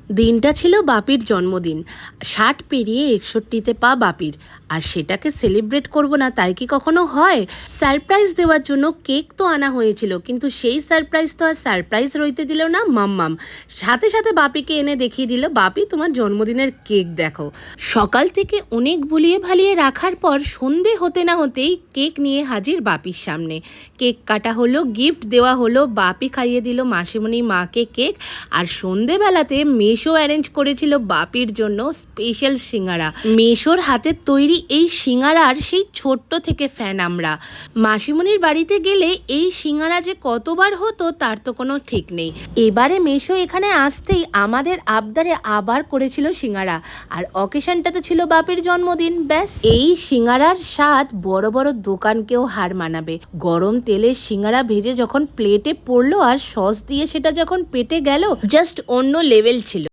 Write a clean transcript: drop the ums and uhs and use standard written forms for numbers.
দিনটা ছিল বাপির জন্মদিন। ৬০ পেরিয়ে ৬১তে পা বাপির। আর সেটাকে সেলিব্রেট করব না তাই কি কখনো হয়? সারপ্রাইজ দেওয়ার জন্য কেক তো আনা হয়েছিল, কিন্তু সেই সারপ্রাইজ তো আর সারপ্রাইজ রইতে দিল না মাম্মাম। সাথে সাথে বাপিকে এনে দেখিয়ে দিল, বাপি তোমার জন্মদিনের কেক দেখো। সকাল থেকে অনেক ভুলিয়ে ভালিয়ে রাখার পর সন্ধে হতে না হতেই কেক নিয়ে হাজির বাপির সামনে। কেক কাটা হলো, গিফট দেওয়া হলো, বাপি খাইয়ে দিল মাসিমণি মাকে কেক। আর সন্ধেবেলাতে মেশো অ্যারেঞ্জ করেছিল বাপির জন্য স্পেশাল সিঙ্গারা। মেশোর হাতের তৈরি এই সিঙ্গারার সেই ছোট্ট থেকে ফ্যান আমরা। মাসিমণির বাড়িতে গেলে এই সিঙ্গারা যে কতবার হতো তার তো কোনো ঠিক নেই। এবারে মেশো এখানে আসতেই আমাদের আবদারে আবার করেছিল সিঙ্গারা। আর অকেশনটাতে ছিল বাপির জন্মদিন। ব্যাস, এই সিঙ্গারার স্বাদ বড় বড় দোকানকেও হার মানাবে। গরম তেলের সিঙ্গারা ভেজে যখন প্লেটে পড়লো আর সস দিয়ে সেটা যখন পেটে গেল, জাস্ট অন্য লেভেল ছিল।